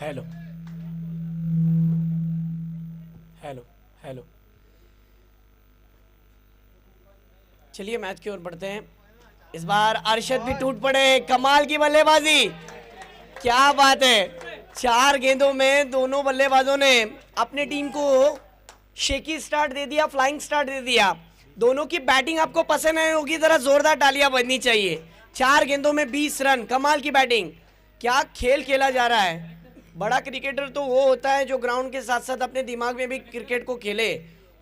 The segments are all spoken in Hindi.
Hello hello hello. चलिए मैच की ओर बढ़ते हैं। इस बार अरशद भी टूट पड़े, कमाल की बल्लेबाजी, क्या बात है। 4 गेंदों में दोनों बल्लेबाजों ने अपनी टीम को शेकी स्टार्ट दे दिया, फ्लाइंग स्टार्ट दे दिया। दोनों की बैटिंग आपको पसंद आई होगी, जरा जोरदार तालियां बजनी चाहिए। 4 गेंदों में 20 रन, कमाल की बैटिंग, क्या खेल खेला जा रहा है। बड़ा क्रिकेटर तो वो होता है जो ग्राउंड के साथ साथ अपने दिमाग में भी क्रिकेट को खेले।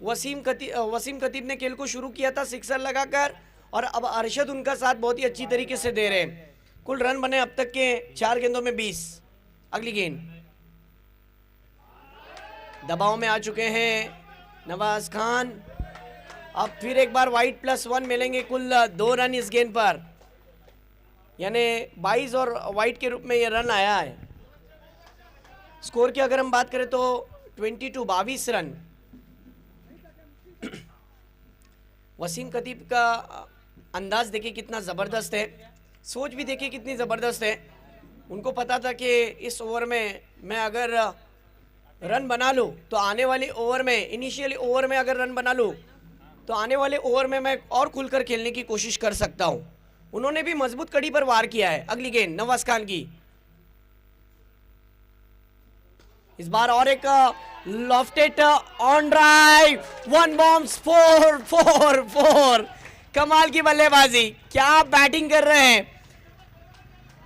वसीम खतीब ने खेल को शुरू किया था सिक्सर लगाकर, और अब अरशद उनका साथ बहुत ही अच्छी तरीके से दे रहे हैं। कुल रन बने अब तक के 4 गेंदों में 20। अगली गेंद, दबाव में आ चुके हैं नवाज खान। अब फिर एक बार वाइट +1 मिलेंगे, कुल 2 रन इस गेंद पर, यानी 22 और वाइट के रूप में ये रन आया है। स्कोर की अगर हम बात करें तो 22 रन। वसीम खतीब का अंदाज देखिए कितना ज़बरदस्त है, सोच भी देखिए कितनी ज़बरदस्त है। उनको पता था कि इस ओवर में मैं अगर रन बना लूँ तो आने वाले ओवर में, इनिशियली ओवर में अगर रन बना लूँ तो आने वाले ओवर में मैं और खुलकर खेलने की कोशिश कर सकता हूँ। उन्होंने भी मजबूत कड़ी पर वार किया है। अगली गेंद नवाज खान की, इस बार और एक लॉफ्टेड ऑन ड्राइव, 1 बॉम्ब्स 4 कमाल की बल्लेबाजी, क्या बैटिंग कर रहे हैं।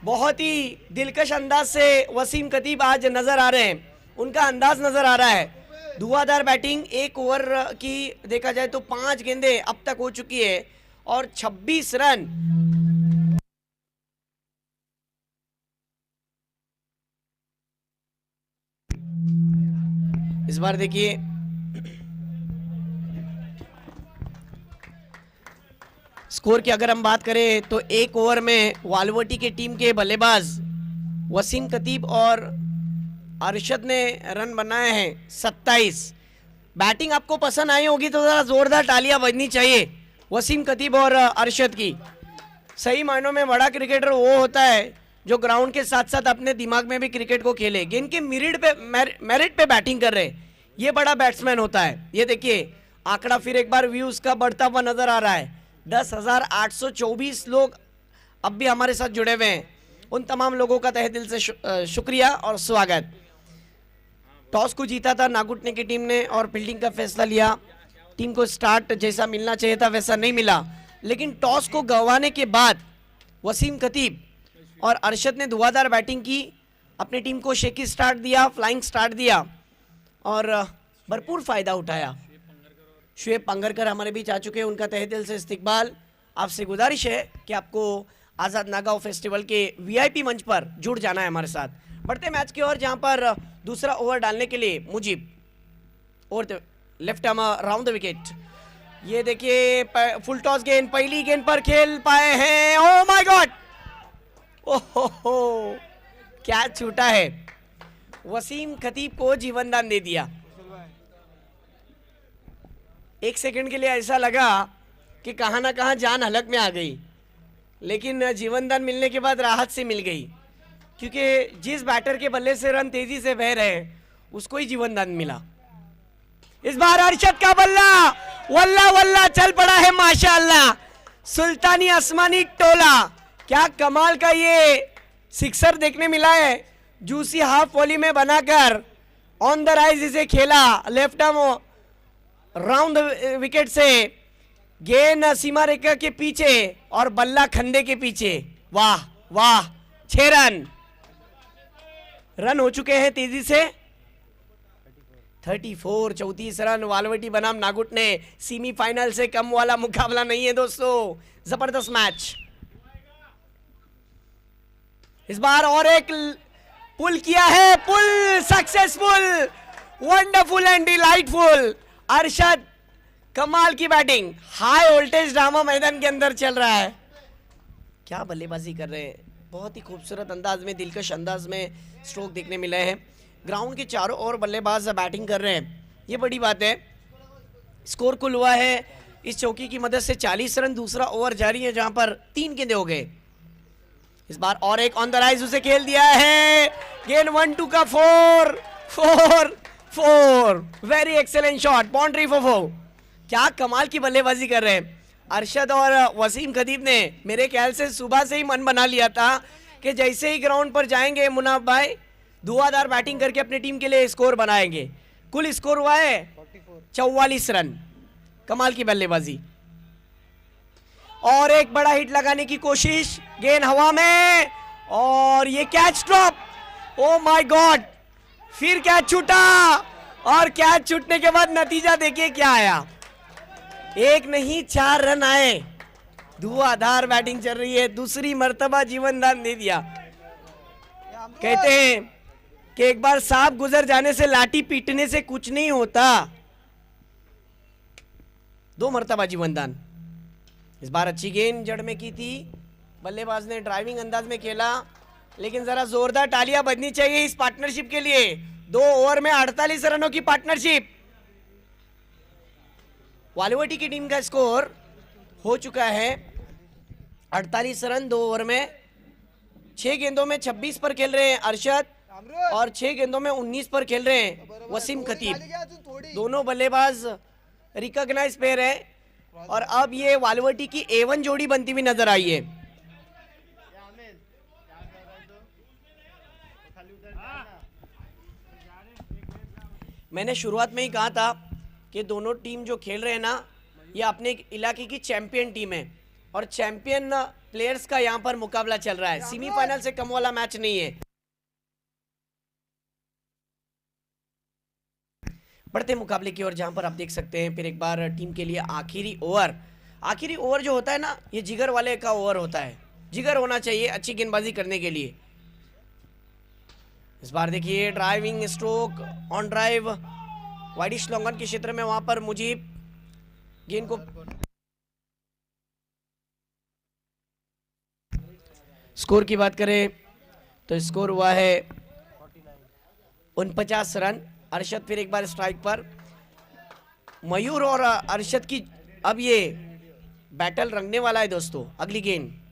बहुत ही दिलकश अंदाज से वसीम खतीब आज नजर आ रहे हैं, उनका अंदाज नजर आ रहा है। धुआंधार बैटिंग, 1 ओवर की देखा जाए तो 5 गेंदें अब तक हो चुकी है और 26 रन। इस बार देखिए स्कोर की अगर हम बात करें तो 1 ओवर में वालवटी के टीम के बल्लेबाज वसीम खतीब और अरशद ने रन बनाए हैं 27। बैटिंग आपको पसंद आई होगी तो ज़रा जोरदार तालियां बजनी चाहिए वसीम खतीब और अरशद की। सही मायनों में बड़ा क्रिकेटर वो होता है जो ग्राउंड के साथ साथ अपने दिमाग में भी क्रिकेट को खेले। गेंद के मेरिट पे बैटिंग कर रहे, ये बड़ा बैट्समैन होता है। ये देखिए आंकड़ा फिर एक बार व्यूज का बढ़ता हुआ नजर आ रहा है। 10,824 लोग अब भी हमारे साथ जुड़े हुए हैं, उन तमाम लोगों का तहे दिल से शुक्रिया और स्वागत। टॉस को जीता था नागुटने की टीम ने और फील्डिंग का फैसला लिया। टीम को स्टार्ट जैसा मिलना चाहिए था वैसा नहीं मिला, लेकिन टॉस को गंवाने के बाद वसीम खतीब और अरशद ने धुआंधार बैटिंग की, अपनी टीम को शेकी स्टार्ट दिया, फ्लाइंग स्टार्ट दिया और भरपूर फायदा उठाया। शुएब पंगरकर हमारे बीच आ चुके हैं, उनका तहे दिल से इस्तकबाल। आपसे गुजारिश है कि आपको आज़ाद नागांव फेस्टिवल के वीआईपी मंच पर जुड़ जाना है हमारे साथ। बढ़ते मैच की ओर, जहां पर दूसरा ओवर डालने के लिए मुजीब और left arm round the wicket. ये देखिए फुल टॉस गेंद, पहली गेंद पर खेल पाए हैं। ओ माय गॉड, ओहो क्या छूटा है। वसीम खतीब को जीवन दान दे दिया। 1 सेकंड के लिए ऐसा लगा कि कहां ना कहां जान हलक में आ गई, लेकिन जीवन दान मिलने के बाद राहत से मिल गई, क्योंकि जिस बैटर के बल्ले से रन तेजी से बह रहे हैं उसको ही जीवन दान मिला। इस बार अरशद का बल्ला वल्ला वल्ला चल पड़ा है माशाअल्लाह। सुल्तानी आसमानी टोला, क्या कमाल का ये सिक्सर देखने मिला है। जूसी हाफ वॉली में बनाकर ऑन द राइज इसे खेला, लेफ्ट आर्म राउंड विकेट से, गेंद सीमा रेखा के पीछे और बल्ला खंडे के पीछे। वाह वाह, 6 रन हो चुके हैं तेजी से। 34 रन। वालवटी बनाम नागुटने, सेमीफाइनल से कम वाला मुकाबला नहीं है दोस्तों, जबरदस्त मैच। इस बार और एक पुल किया है, pull successful, wonderful and delightful. Arshad कमाल की बैटिंग, हाई वोल्टेज ड्रामा मैदान के अंदर चल रहा है। क्या बल्लेबाजी कर रहे हैं, बहुत ही खूबसूरत अंदाज में, दिलकश अंदाज में स्ट्रोक देखने मिले हैं। ग्राउंड के चारों ओर बल्लेबाज बैटिंग कर रहे हैं, ये बड़ी बात है। स्कोर कुल हुआ है इस चौकी की मदद से 40 रन। दूसरा ओवर जारी है जहां पर 3 गेंदें हो गए। इस बार और एक ऑन द राइज उसे खेल दिया है, गेंद 1-2 का 4 very excellent shot, boundary for 4। क्या कमाल की बल्लेबाजी कर रहे हैं अरशद और वसीम खतीब ने। मेरे ख्याल से सुबह से ही मन बना लिया था कि जैसे ही ग्राउंड पर जाएंगे मुनाफ भाई धुआंधार बैटिंग करके अपनी टीम के लिए स्कोर बनाएंगे। कुल स्कोर हुआ है 44 रन। कमाल की बल्लेबाजी और एक बड़ा हिट लगाने की कोशिश, गेंद हवा में और ये catch drop. Oh my God, फिर कैच छूटा और कैच छूटने के बाद नतीजा देखिए क्या आया, एक नहीं 4 रन आए। धुआंधार बैटिंग चल रही है, दूसरी मर्तबा जीवन दान दे दिया। कहते हैं कि एक बार सांप गुजर जाने से लाठी पीटने से कुछ नहीं होता। 2 मर्तबा जीवन दान। इस बार अच्छी गेंद जड़ में की थी, बल्लेबाज ने ड्राइविंग अंदाज में खेला, लेकिन जरा जोरदार तालियां बजनी चाहिए इस पार्टनरशिप के लिए। 2 ओवर में 48 रनों की पार्टनरशिप। वालुवाटी की टीम का स्कोर हो चुका है 48 रन 2 ओवर में। 6 गेंदों में 26 पर खेल रहे हैं अरशद और 6 गेंदों में 19 पर खेल रहे हैं वसीम खतीब। दोनों बल्लेबाज रिकॉग्नाइज प्लेयर है और अब ये वालुवाटी की A1 जोड़ी बनती हुई नजर आई है। मैंने शुरुआत में ही कहा था कि दोनों टीम जो खेल रहे हैं ना, ये अपने इलाके की चैंपियन टीम है और चैंपियन प्लेयर्स का यहां पर मुकाबला चल रहा है। सेमीफाइनल से कम वाला मैच नहीं है। बढ़ते मुकाबले की ओर जहां पर आप देख सकते हैं फिर एक बार टीम के लिए आखिरी ओवर जो होता है ना, ये जिगर वाले का ओवर होता है। जिगर होना चाहिए अच्छी गेंदबाजी करने के लिए। इस बार देखिए driving stroke on drive widish longan के क्षेत्र में, वहां पर मुजीब गेंद को। स्कोर की बात करें तो स्कोर हुआ है 49 रन। अरशद फिर एक बार स्ट्राइक पर। मयूर और अरशद की अब ये बैटल रंगने वाला है दोस्तों। अगली गेंद,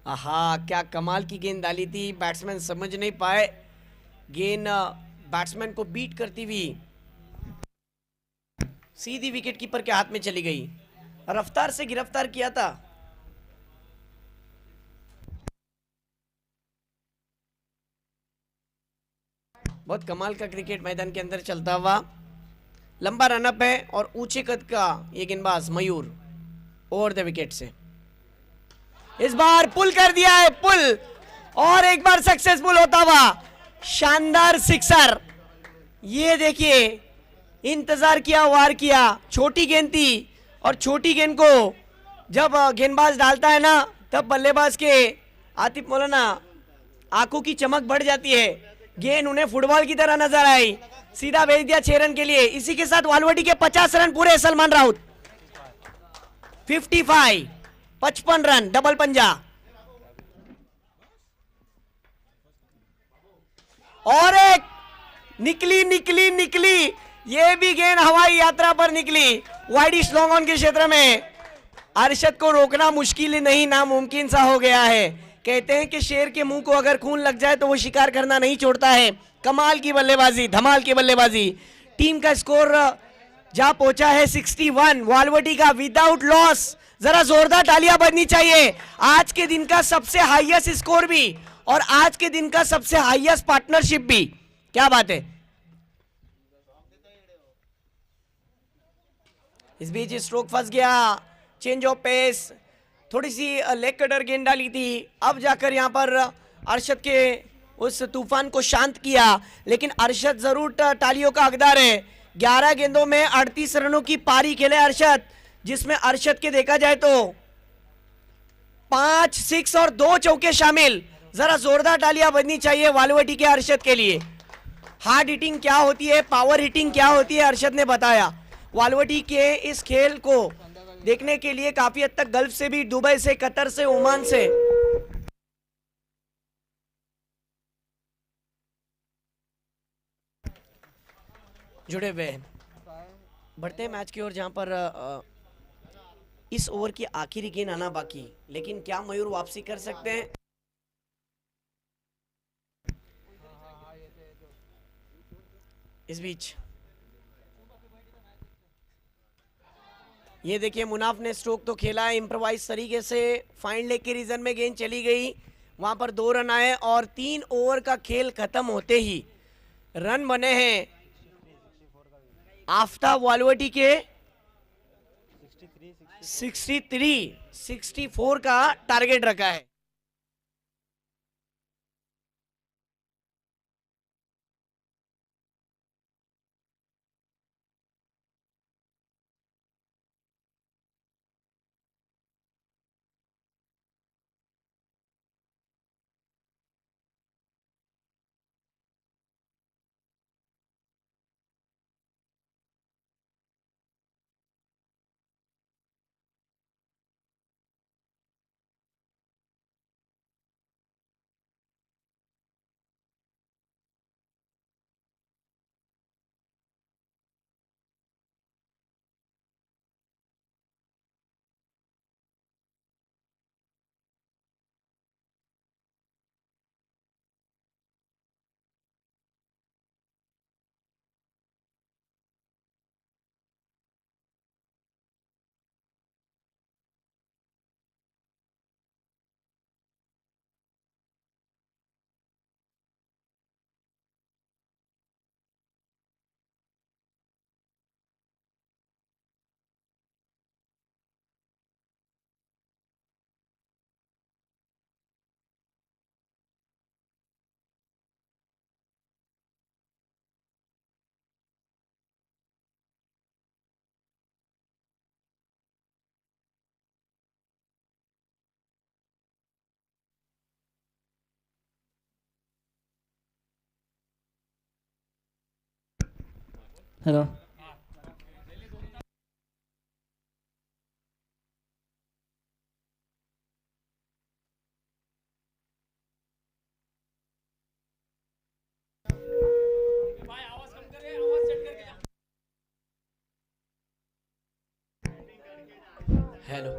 आहा क्या कमाल की गेंद डाली थी, बैट्समैन समझ नहीं पाए। गेंद बैट्समैन को बीट करती हुई सीधी विकेट कीपर के हाथ में चली गई। रफ्तार से गिरफ्तार किया था। बहुत कमाल का क्रिकेट मैदान के अंदर चलता हुआ। लंबा रनअप है और ऊंचे कद का ये गेंदबाज मयूर ओवर द विकेट से इस बार पुल कर दिया है, पुल और एक बार सक्सेसफुल होता हुआ शानदार सिक्सर। ये देखिए इंतजार किया, वार किया। छोटी गेंद थी और छोटी गेंद को जब गेंदबाज डालता है ना, तब बल्लेबाज के आतिफ मौलाना आंखों की चमक बढ़ जाती है। गेंद उन्हें फुटबॉल की तरह नजर आई, सीधा भेज दिया 6 रन के लिए। इसी के साथ वालुवाटी के 50 रन पूरे। सलमान राउत 55 रन, डबल पंजा। और एक निकली ये भी गेंद हवाई यात्रा पर निकली वाइडिश लॉन्ग ऑन के क्षेत्र में। अरशद को रोकना मुश्किल ही नहीं, नामुमकिन सा हो गया है। कहते हैं कि शेर के मुंह को अगर खून लग जाए तो वो शिकार करना नहीं छोड़ता है। कमाल की बल्लेबाजी, धमाल की बल्लेबाजी। टीम का स्कोर जा पहुंचा है 61 वालुवाटी का विदाउट लॉस। जरा जोरदार तालियां बजनी चाहिए। आज के दिन का सबसे हाईएस्ट स्कोर भी और आज के दिन का सबसे हाईएस्ट पार्टनरशिप भी। क्या बात है। इस बीच स्ट्रोक फंस गया, चेंज ऑफ पेस, थोड़ी सी लेग कटर गेंद डाली थी। अब जाकर यहां पर अरशद के उस तूफान को शांत किया, लेकिन अरशद जरूर तालियों का हकदार है। 11 गेंदों में 38 रनों की पारी खेले अरशद, जिसमें अरशद के देखा जाए तो 5 6 और 2 चौके शामिल। जरा जोरदार तालियां बजनी चाहिए वालुवाटी के अरशद के लिए। हार्ड हिटिंग क्या होती है, पावर हिटिंग क्या होती है, अरशद ने बताया। वालुवाटी के इस खेल को देखने के लिए काफी हद तक गल्फ से भी, दुबई से, कतर से, ओमान से जुड़े हुए हैं। बढ़ते हैं मैच की ओर, जहां पर इस ओवर की आखिरी गेंद आना बाकी, लेकिन क्या मयूर वापसी कर सकते हैं? इस बीच ये देखिए मुनाफ ने स्ट्रोक तो खेला है इम्प्रोवाइज तरीके से, फाइन लेग के रीजन में गेंद चली गई, वहां पर 2 रन आए और 3 ओवर का खेल खत्म होते ही रन बने हैं आफ्ताब वालवटी के 64 का टारगेट रखा है। हेलो। हेलो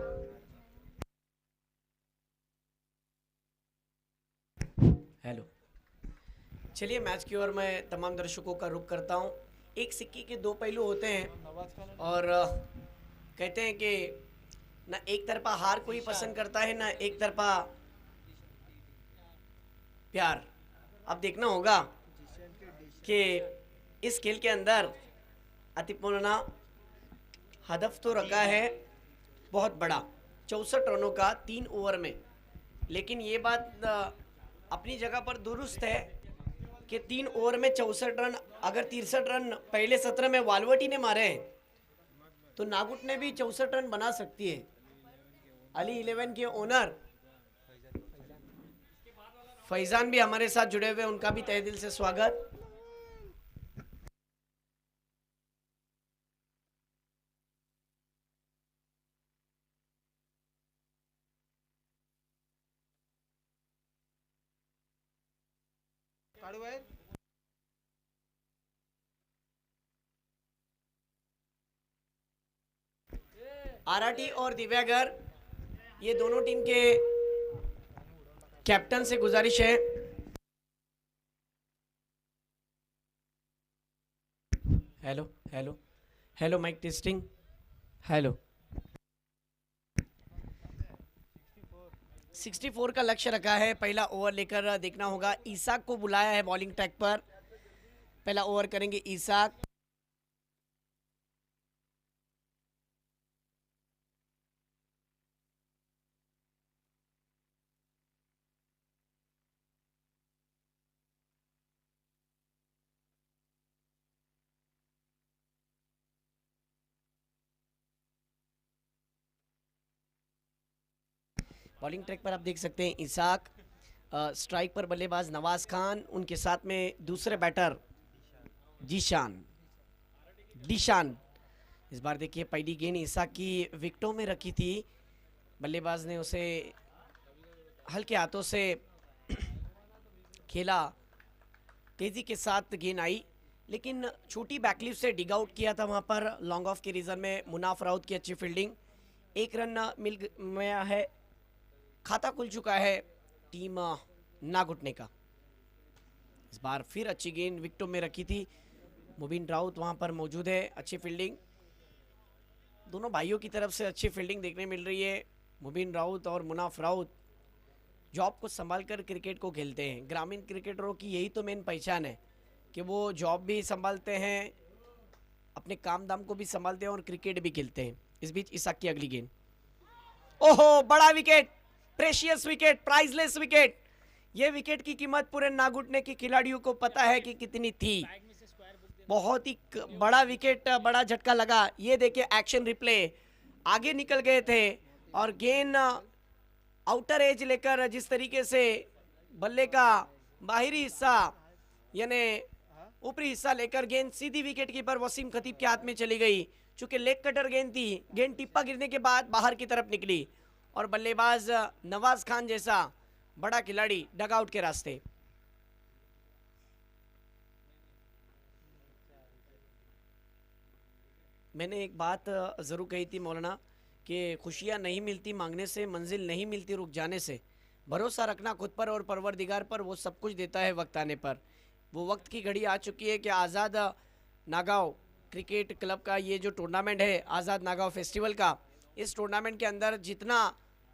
हेलो, चलिए मैच की ओर मैं तमाम दर्शकों का रुख करता हूं। एक सिक्के के दो पहलू होते हैं और कहते हैं कि ना एक तरफा हार कोई पसंद करता है ना एक तरफा प्यार। अब देखना होगा कि इस खेल के अंदर आतिफ मौलाना हदफ तो रखा है बहुत बड़ा 64 रनों का 3 ओवर में, लेकिन ये बात अपनी जगह पर दुरुस्त है कि 3 ओवर में 64 रन, अगर 63 रन पहले सत्र में वालवटी ने मारे हैं तो नागुट ने भी 64 रन बना सकती है। अली 11 के ओनर फैजान भी हमारे साथ जुड़े हुए, उनका भी तहे दिल से स्वागत। आरआरटी और दिव्यागर, ये दोनों टीम के कैप्टन से गुजारिश है hello hello hello, mic testing, hello. 64 का लक्ष्य रखा है, पहला ओवर लेकर देखना होगा। ईसाक को बुलाया है बॉलिंग ट्रैक पर, पहला ओवर करेंगे ईसाक। बॉलिंग ट्रैक पर आप देख सकते हैं इसाक, स्ट्राइक पर बल्लेबाज नवाज खान, उनके साथ में दूसरे बैटर जीशान डीशान। इस बार देखिए पहली गेंद इसाक की विकेटों में रखी थी, बल्लेबाज ने उसे हल्के हाथों से खेला, तेजी के साथ गेंद आई, लेकिन छोटी बैकलिफ से डिग आउट किया था वहां पर लॉन्ग ऑफ के रीजन में। मुनाफ राउत की अच्छी फील्डिंग, 1 रन मिल गया है, खाता खुल चुका है टीम नागुटने का। इस बार फिर अच्छी गेंद विकेटों में रखी थी, मुबीन राउत वहां पर मौजूद है। अच्छी फील्डिंग दोनों भाइयों की तरफ से, अच्छी फील्डिंग देखने मिल रही है। मुबीन राउत और मुनाफ राउत जॉब को संभाल कर क्रिकेट को खेलते हैं। ग्रामीण क्रिकेटरों की यही तो मेन पहचान है कि वो जॉब भी संभालते हैं, अपने काम दाम को भी संभालते हैं और क्रिकेट भी खेलते हैं। इस बीच इसाक की अगली गेंद, ओहो बड़ा wicket, precious wicket, priceless wicket. ये विकेट की कीमत पूरे नागुटने के खिलाड़ियों को पता है कि कितनी थी। बहुत ही बड़ा विकेट, बड़ा झटका लगा। ये देखिए एक्शन रिप्ले, आगे निकल गए थे और गेंद आउटर एज लेकर जिस तरीके से बल्ले का बाहरी हिस्सा यानी ऊपरी हिस्सा लेकर गेंद सीधी विकेट कीपर वसीम खतीब के हाथ में चली गई। चूंकि लेग कटर गेंद थी, गेंद टिप्पा गिरने के बाद बाहर की तरफ निकली और बल्लेबाज नवाज खान जैसा बड़ा खिलाड़ी डगआउट के रास्ते। मैंने एक बात जरूर कही थी मौलाना कि खुशियां नहीं मिलती मांगने से, मंजिल नहीं मिलती रुक जाने से। भरोसा रखना खुद पर और परवरदिगार पर, वो सब कुछ देता है वक्त आने पर। वो वक्त की घड़ी आ चुकी है कि आज़ाद नागांव क्रिकेट क्लब का ये जो टूर्नामेंट है, आज़ाद नागांव फेस्टिवल का, इस टूर्नामेंट के अंदर जितना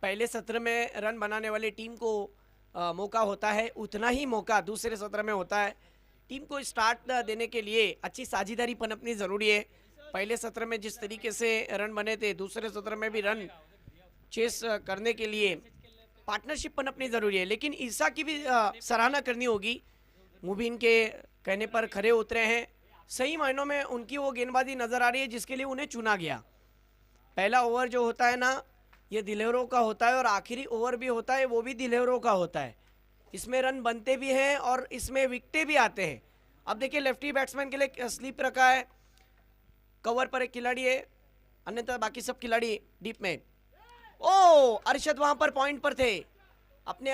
पहले सत्र में रन बनाने वाली टीम को मौका होता है, उतना ही मौका दूसरे सत्र में होता है। टीम को स्टार्ट देने के लिए अच्छी साझेदारी पनपनी ज़रूरी है। पहले सत्र में जिस तरीके से रन बने थे, दूसरे सत्र में भी रन चेस करने के लिए पार्टनरशिप पनपनी ज़रूरी है। लेकिन ईसा की भी सराहना करनी होगी, मुबीन के कहने पर खरे उतरे हैं। सही मायनों में उनकी वो गेंदबाजी नज़र आ रही है जिसके लिए उन्हें चुना गया। पहला ओवर जो होता है ना, ये दिलेवरों का होता है और आखिरी ओवर भी होता है, वो भी दिलेवरों का होता है। इसमें रन बनते भी हैं और इसमें विकेटें भी आते हैं। अब देखिए लेफ्टी बैट्समैन के लिए स्लिप रखा है, कवर पर एक खिलाड़ी है, अन्यथा बाकी सब खिलाड़ी डीप में। ओ अरशद वहां पर पॉइंट पर थे, अपने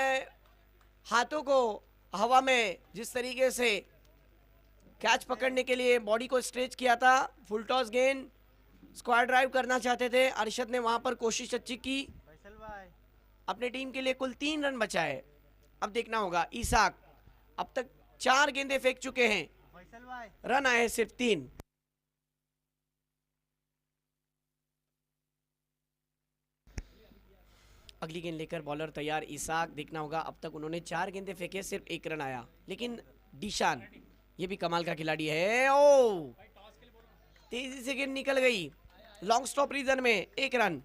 हाथों को हवा में जिस तरीके से कैच पकड़ने के लिए बॉडी को स्ट्रेच किया था, फुल टॉस गेंद स्क्वायर ड्राइव करना चाहते थे। अरशद ने वहां पर कोशिश अच्छी की, अपने टीम के लिए कुल 3 रन बचाए। अब देखना होगा इसाक, अब तक 4 गेंदें फेंक चुके हैं, रन आए सिर्फ 3। अगली गेंद लेकर बॉलर तैयार इसाक, देखना होगा अब तक उन्होंने 4 गेंदें फेंके, सिर्फ 1 रन आया। लेकिन डीशान ये भी कमाल का खिलाड़ी है। ओ तेजी से गेंद निकल गई, लॉन्ग स्टॉप रीजन में 1 रन।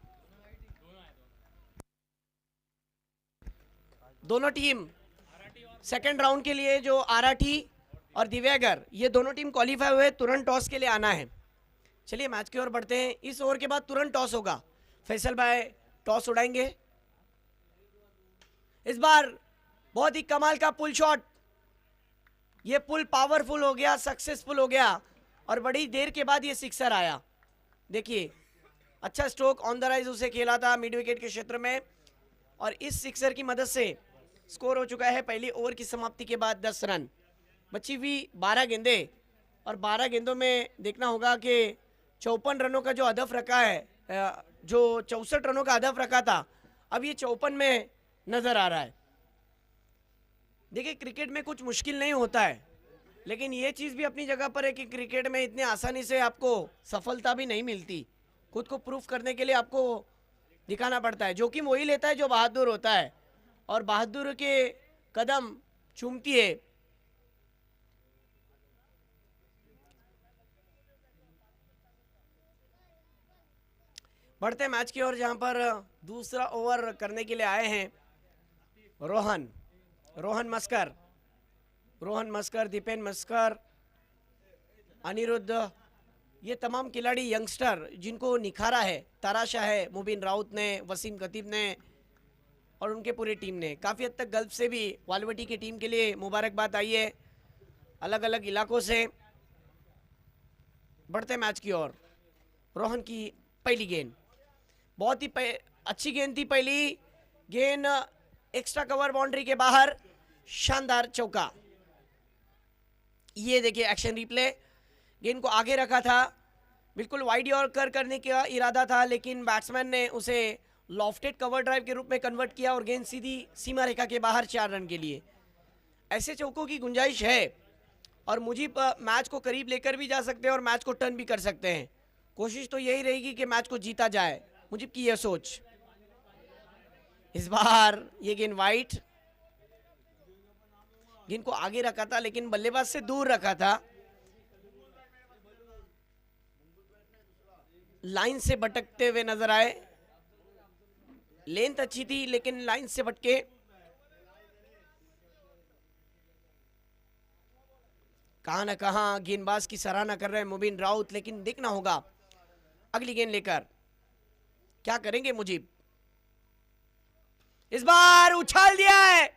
दोनों टीम सेकंड राउंड के लिए, जो आराठी और दिव्यागर, ये दोनों टीम क्वालिफाई हुए, तुरंत टॉस के लिए आना है। चलिए मैच की ओर बढ़ते हैं। इस ओवर के बाद तुरंत टॉस होगा, फैसल भाई टॉस उड़ाएंगे। इस बार बहुत ही कमाल का पुल शॉट, ये पुल पावरफुल हो गया, सक्सेसफुल हो गया और बड़ी देर के बाद ये सिक्सर आया। देखिए अच्छा स्ट्रोक ऑन द राइज उसे खेला था मिड विकेट के क्षेत्र में और इस सिक्सर की मदद से स्कोर हो चुका है पहली ओवर की समाप्ति के बाद 10 रन। बची हुई 12 गेंदें और 12 गेंदों में देखना होगा कि 54 रनों का जो हदफ रखा है, जो 64 रनों का हदफ रखा था, अब ये 54 में नजर आ रहा है। देखिए क्रिकेट में कुछ मुश्किल नहीं होता है, लेकिन ये चीज़ भी अपनी जगह पर है कि क्रिकेट में इतने आसानी से आपको सफलता भी नहीं मिलती। खुद को प्रूफ करने के लिए आपको दिखाना पड़ता है। जोखिम वही लेता है जो बहादुर होता है और बहादुर के कदम चूमती है। बढ़ते मैच की ओर, जहां पर दूसरा ओवर करने के लिए आए हैं रोहन मस्कर, दीपेन मस्कर, अनिरुद्ध, ये तमाम खिलाड़ी यंगस्टर जिनको निखारा है, तराशा है मुबीन राउत ने, वसीम खतीब ने और उनके पूरी टीम ने। काफ़ी हद तक गल्फ से भी वालवटी की टीम के लिए मुबारकबाद आई है, अलग अलग इलाकों से। बढ़ते मैच की ओर, रोहन की पहली गेंद बहुत ही अच्छी गेंद थी। पहली गेंद एक्स्ट्रा कवर बाउंड्री के बाहर, शानदार चौका। ये देखिए एक्शन रिप्ले, गेंद को आगे रखा था, बिल्कुल वाइड यॉर्कर करने का इरादा था, लेकिन बैट्समैन ने उसे लॉफ्टेड कवर ड्राइव के रूप में कन्वर्ट किया और गेंद सीधी सीमा रेखा के बाहर 4 रन के लिए। ऐसे चौकों की गुंजाइश है और मुझीब मैच को करीब लेकर भी जा सकते हैं और मैच को टर्न भी कर सकते हैं। कोशिश तो यही रहेगी कि मैच को जीता जाए, मुझीब की यह सोच। इस बार ये गेंद वाइट, गेंद को आगे रखा था लेकिन बल्लेबाज से दूर रखा था। लाइन से भटकते हुए नजर आए। लेंथ अच्छी थी लेकिन लाइन से भटके। कहां ना कहां गेंदबाज की सराहना कर रहे हैं मुबीन राउत, लेकिन देखना होगा अगली गेंद लेकर क्या करेंगे मुजीब। इस बार उछाल दिया है,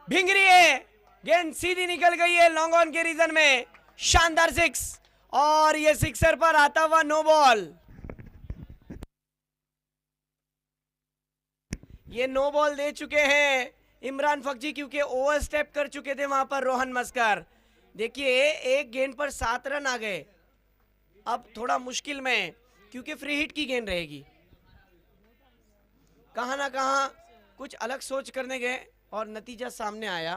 भिंगरी है, गेंद सीधी निकल गई है लॉन्ग ऑन के रीजन में। शानदार सिक्स, और ये सिक्सर पर आता हुआ नो बॉल। ये नो बॉल दे चुके हैं इमरान फकजी, क्योंकि ओवर स्टेप कर चुके थे वहां पर रोहन मस्कर। देखिए एक गेंद पर 7 रन आ गए, अब थोड़ा मुश्किल में क्योंकि फ्री हिट की गेंद रहेगी। कहां ना कहां कुछ अलग सोच करने गए और नतीजा सामने आया,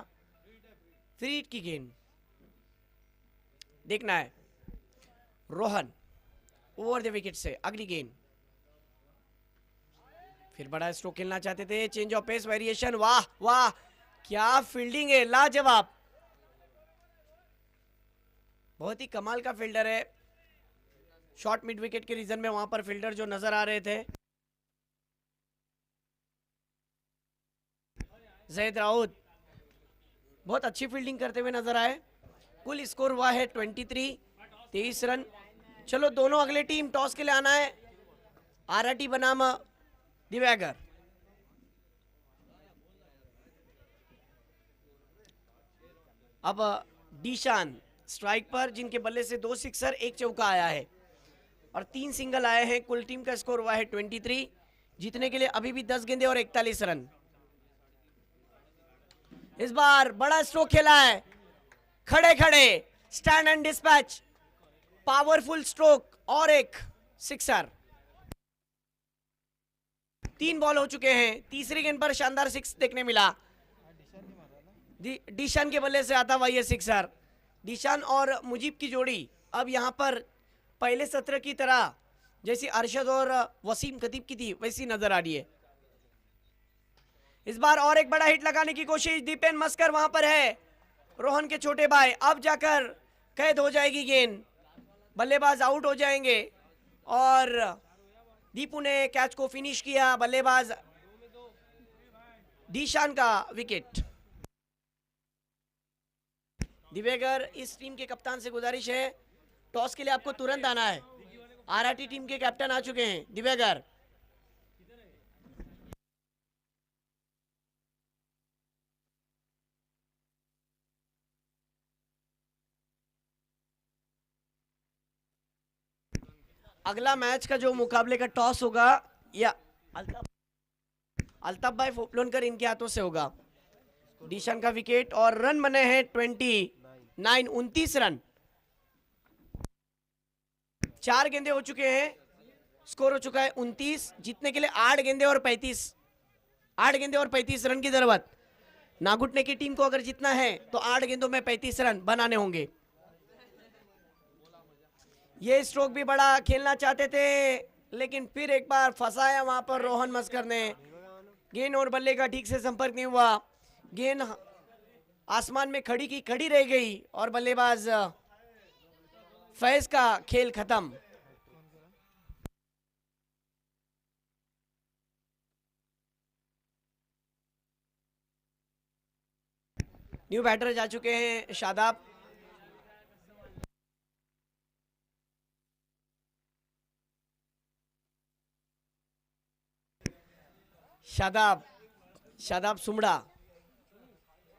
फ्री हिट की गेंद। देखना है रोहन ओवर द विकेट से अगली गेंद। फिर बड़ा स्ट्रोक खेलना चाहते थे, चेंज ऑफ पेस वेरिएशन। वाह वाह क्या फील्डिंग है, लाजवाब, बहुत ही कमाल का फील्डर है। शॉर्ट मिड विकेट के रीजन में वहां पर फील्डर जो नजर आ रहे थे, जैद राउत बहुत अच्छी फील्डिंग करते हुए नजर आए। कुल स्कोर हुआ है 23 रन। चलो दोनों अगले टीम टॉस के लिए आना है। आरआरटी बनाम दिव्यागर। अब डीशान स्ट्राइक पर, जिनके बल्ले से 2 सिक्सर 1 चौका आया है और 3 सिंगल आए हैं। कुल टीम का स्कोर हुआ है 23। जीतने के लिए अभी भी 10 गेंदे और 41 रन। इस बार बड़ा स्ट्रोक खेला है, खड़े खड़े stand and dispatch, powerful stroke और एक सिक्सर। 3 बॉल हो चुके हैं, तीसरी गेंद पर शानदार सिक्स देखने मिला। डीशान के बल्ले से आता हुआ ये सिक्सर। डीशान और मुजीब की जोड़ी अब यहां पर पहले सत्र की तरह जैसी अरशद और वसीम खतीब की थी वैसी नजर आ रही है। इस बार और एक बड़ा हिट लगाने की कोशिश, दीपेन मस्कर वहां पर है, रोहन के छोटे भाई। अब जाकर कैद हो जाएगी गेंद, बल्लेबाज आउट हो जाएंगे और दीपू ने कैच को फिनिश किया। बल्लेबाज डीशान का विकेट। दिवेगर, इस टीम के कप्तान से गुजारिश है टॉस के लिए आपको तुरंत आना है। आरआरटी टीम के कैप्टन आ चुके हैं दिवेगर। अगला मैच का जो मुकाबले का टॉस होगा या अल्ताफ भाई फोपलोनकर इनके हाथों से होगा। डीशान का विकेट और रन बने हैं 29 रन। 4 गेंदे हो चुके हैं, स्कोर हो चुका है 29। जीतने के लिए 8 गेंदे और 35 रन की जरूरत। नागुटने की टीम को अगर जीतना है तो 8 गेंदों में 35 रन बनाने होंगे। ये स्ट्रोक भी बड़ा खेलना चाहते थे लेकिन फिर एक बार फंसाया वहां पर रोहन मस्कर ने। गेंद और बल्ले का ठीक से संपर्क नहीं हुआ, गेंद आसमान में खड़ी की खड़ी रह गई और बल्लेबाज फैज का खेल खत्म। न्यू बैटर जा चुके हैं शादाब। शादाब सुमड़ा।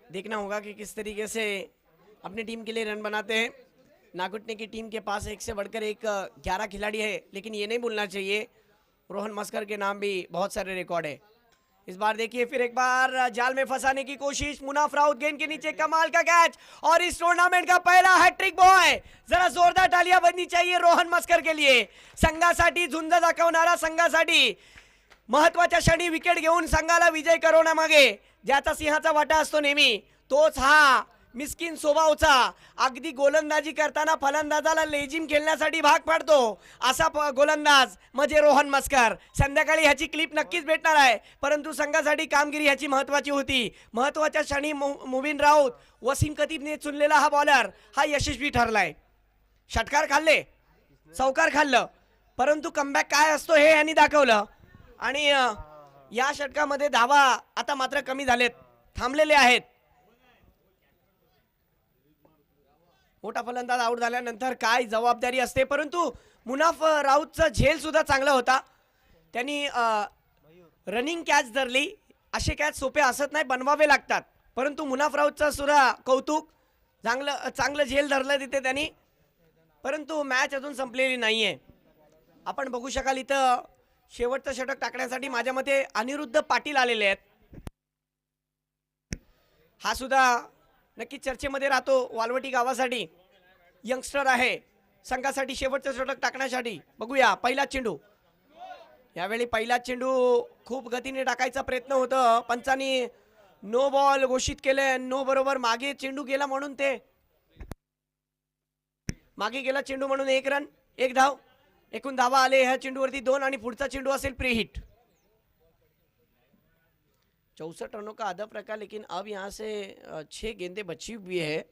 देखना होगा कि किस तरीके से अपनी टीम के लिए रन बनाते हैं। नागुटने की टीम के पास एक से बढ़कर एक 11 खिलाड़ी है, लेकिन ये नहीं भूलना चाहिए रोहन मस्कर के नाम भी बहुत सारे रिकॉर्ड है। इस बार देखिए फिर एक बार जाल में फंसाने की कोशिश, मुनाफ राउत गेंद के नीचे, कमाल का कैच और इस टूर्नामेंट का पहला हैट्रिक बॉय। जरा जोरदार तालियां बजनी चाहिए रोहन मस्कर के लिए। संघासाठी झुंज दाखवणारा, संघासाठी महत्वाच्या क्षणी विकेट घेऊन संघाला विजय करवण्यामागे ज्याचा सिंहाचा वाटा असतो नेहमी, तोच हा मिस्किन स्वभावचा, अगदी गोलंदाजी करताना फलंदाजाला लेजिम खेळण्यासाठी भाग पाडतो असा गोलंदाज म्हणजे रोहन मस्कर। संध्याकाळी ह्याची क्लिप नक्कीच भेटणार आहे, परंतु संघासाठी कामगिरी ह्याची महत्वाची होती। महत्वाच्या क्षणी मुबीन राऊत, वसीम कतीबने चुनलेला हा बॉलर हा यशस्वी ठरलाय। षटकार खाल्ले, चौकार खाल्लं, परंतु कमबॅक काय असतो हे यांनी दाखवलं। आणि या षटकामध्ये धावा आता मात्र कमी झालेत, थांबलेले आहेत। मोठा फलंदाज आउट झाल्यानंतर काय जबाबदारी असते, परंतु मुनाफ राऊतचा झेल सुद्धा चांगला होता। त्यांनी रनिंग कॅच धरली, असे कॅच सोपे असत नाही, बनवावे लागतात, परंतु मुनाफ राऊतचा सुद्धा कौतुक, चांगलं झेल धरलं तिथे त्यांनी। परंतु मॅच अजून संपलेली नाहीये। आपण बघू शकाल इथं शेवटचं षटक टाकण्यासाठी माझ्या मते अनिरुद्ध पाटील आलेले आहेत। हा सुद्धा नक्की चर्चेमध्ये राहतो वालवटी गावासाठी, यंगस्टर आहे, संघासाठी शेवटचं षटक टाकण्यासाठी। बघूया पहिला चेंडू, यावेळी पहिला चेंडू खूप गतीने टाकायचा प्रयत्न होता, पंचांनी नो बॉल घोषित केले। नो बरोबर मागे चेंडू गेला म्हणून ते मागे गेला चेंडू म्हणून 1 रन 1 धाव, एकूण धावा आले ह्या चेंडूवरती 2 आणि पुढचा चेंडू असेल प्री हिट। 64 रनों का आधा प्रकार, लेकिन अब यहाँ से 6 गेंदें बची हुई है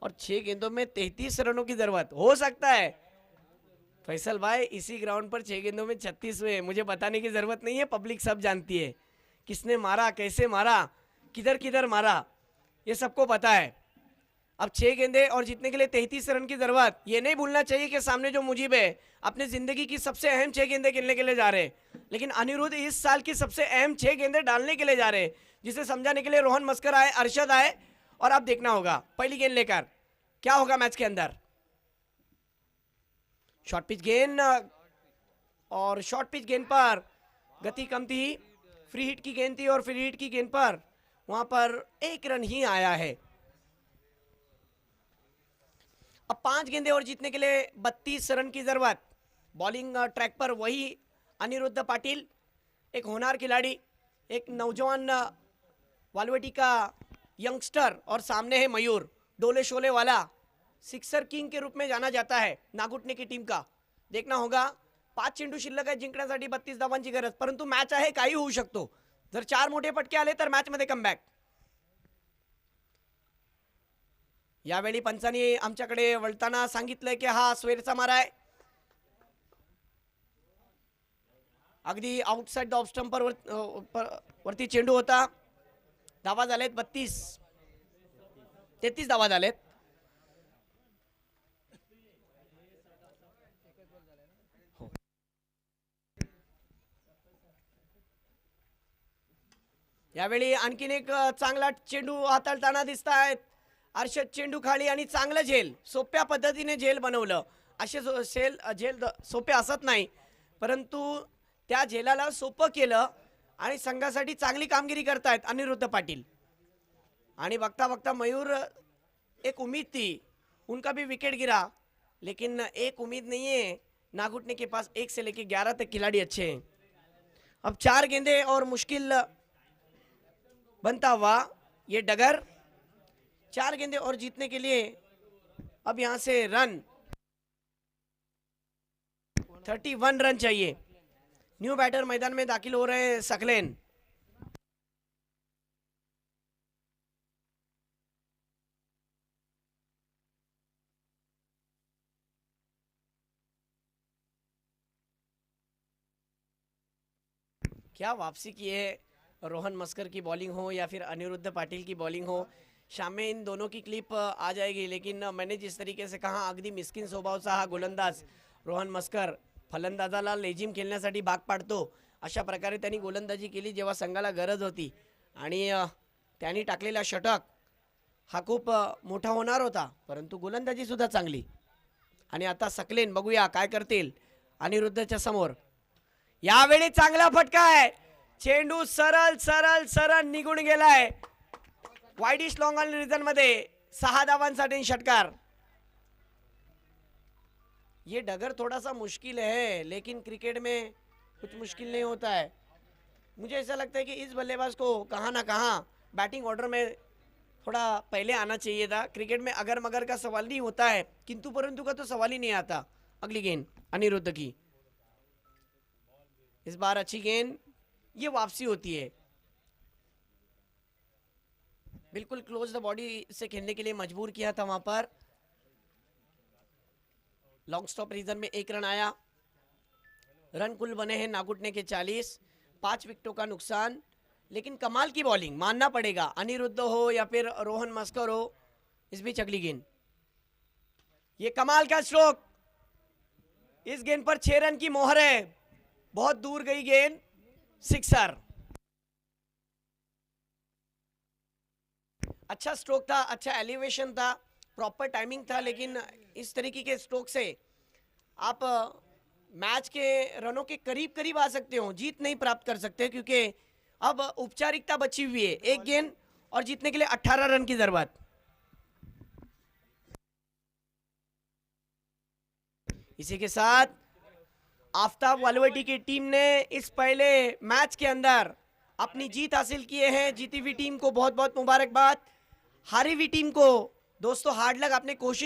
और 6 गेंदों में 33 रनों की जरूरत हो सकता है। फैसल भाई इसी ग्राउंड पर 6 गेंदों में 36 हुए, मुझे बताने की जरूरत नहीं है, पब्लिक सब जानती है किसने मारा, कैसे मारा, किधर किधर मारा, ये सबको पता है। अब 6 गेंदे और जीतने के लिए 33 रन की जरूरत। ये नहीं भूलना चाहिए कि सामने जो मुजीब है अपने जिंदगी की सबसे अहम 6 गेंदे खेलने के लिए जा रहे हैं, लेकिन अनिरुद्ध इस साल की सबसे अहम 6 गेंदे डालने के लिए जा रहे हैं, जिसे समझाने के लिए रोहन मस्कर आए, अरशद आए। और अब देखना होगा पहली गेंद लेकर क्या होगा मैच के अंदर। शॉर्ट पिच गेंद, और शॉर्ट पिच गेंद पर गति कम थी, फ्री हिट की गेंद थी और फ्री हिट की गेंद पर वहां पर 1 रन ही आया है। अब 5 गेंदे और जीतने के लिए 32 रन की जरूरत। बॉलिंग ट्रैक पर वही अनिरुद्ध पाटिल, एक होनहार खिलाड़ी, एक नौजवान वालवटी का यंगस्टर, और सामने है मयूर, डोले शोले वाला, सिक्सर किंग के रूप में जाना जाता है नागुटणे की टीम का। देखना होगा, 5 चेंडू शिल्लक आहे जिंकण्यासाठी 32 धावांची गरज, परंतु मॅच आहे, काही होऊ शकतो। जर 4 मोठे फटके आले तर मॅच मध्ये कमबॅक। यावेळी पंचांनी आमच्याकडे वळताना सांगितलंय की हा स्वेरचा मारा आहे, अगदी आउटसाइड द ऑफ स्टंपर वरती चेंडू होता। धावा झालेत 33 धावा झालेत। यावेळी आणखीन एक चांगला चेंडू हाताळताना दिसत आहेत अर्षद। चेंडू खाली आणि चांगलं झेल, सोप्या पद्धतीने झेल बनवलं। असे झेल सोपे असत नाही, परंतु त्या झेलाला सोपं केलं आणि संघासाठी चांगली कामगिरी करतायत अनिरुद्ध पाटील। आणि बघता बघता मयूर, एक उम्मीद थी, उनका भी विकेट गिरा, लेकिन एक उम्मीद नहीं है, नागुटणे के पास 1 से लेकर 11 तक खिलाड़ी अच्छे हैं। अब 4 गेंदे और मुश्किल बनता हुआ ये डगर। 4 गेंदे और जीतने के लिए अब यहां से रन 31 रन चाहिए। न्यू बैटर मैदान में दाखिल हो रहे हैं सकलेन। क्या वापसी की है, रोहन मस्कर की बॉलिंग हो या फिर अनिरुद्ध पाटिल की बॉलिंग हो, शाम में इन दोनों की क्लिप आ जाएगी। लेकिन मैंने जिस तरीके से कहा, अगदी मिस्किन स्वभावचा हा गोलंदाज रोहन मस्कर फलंदाजाला लेजिम खेळण्यासाठी भाग पाडतो, अशा प्रकारे त्यांनी गोलंदाजी केली जेव्हा संघाला गरज होती। आणि त्यांनी टाकलेला षटक हा खूप मोठा होणार होता, परंतु गोलंदाजी सुद्धा चांगली। आणि आता सकलेन बघूया काय करतील अनिरुद्धच्या समोर। यावेळी चांगला फटका आहे, चेंडू सरळ सरळ सरळ निघून गेलाय. वाईडिश लॉंग ऑन रिझन मध्ये 6 धावांसाठी षटकार. ये डगर थोड़ा सा मुश्किल है, लेकिन क्रिकेट में कुछ मुश्किल नहीं होता है. मुझे ऐसा लगता है कि इस बल्लेबाज को कहाँ ना कहाँ बैटिंग ऑर्डर में थोड़ा पहले आना चाहिए था. क्रिकेट में अगर मगर का सवाल नहीं होता है, किंतु परंतु का तो सवाल ही नहीं आता. अगली गेंद अनिरुद्ध की. इस बार अच्छी गेंद, ये वापसी होती है. बिल्कुल क्लोज द बॉडी से खेलने के लिए मजबूर किया था वहां पर. लॉन्ग स्टॉप रीजन में 1 रन आया. रन कुल बने हैं नागुटने के 40. 5 विकेटों का नुकसान, लेकिन कमाल की बॉलिंग मानना पड़ेगा. अनिरुद्ध हो या फिर रोहन मस्कर हो. इस बीच अगली गेंद, ये कमाल का स्ट्रोक. इस गेंद पर 6 रन की मोहर है. बहुत दूर गई गेंद, सिक्सर. अच्छा स्ट्रोक था, अच्छा एलिवेशन था, प्रॉपर टाइमिंग था, लेकिन इस तरीके के स्ट्रोक से आप मैच के रनों के करीब करीब आ सकते हो, जीत नहीं प्राप्त कर सकते, क्योंकि अब औपचारिकता बची हुई है. 1 गेंद और जीतने के लिए 18 रन की जरूरत. इसी के साथ आफ्ताब वालवटी की टीम ने इस पहले मैच के अंदर अपनी जीत हासिल किए हैं. जीती हुई टीम को बहुत बहुत मुबारकबाद. हारी हुई टीम को दोस्तों हार्ड लक. आपने कोशिश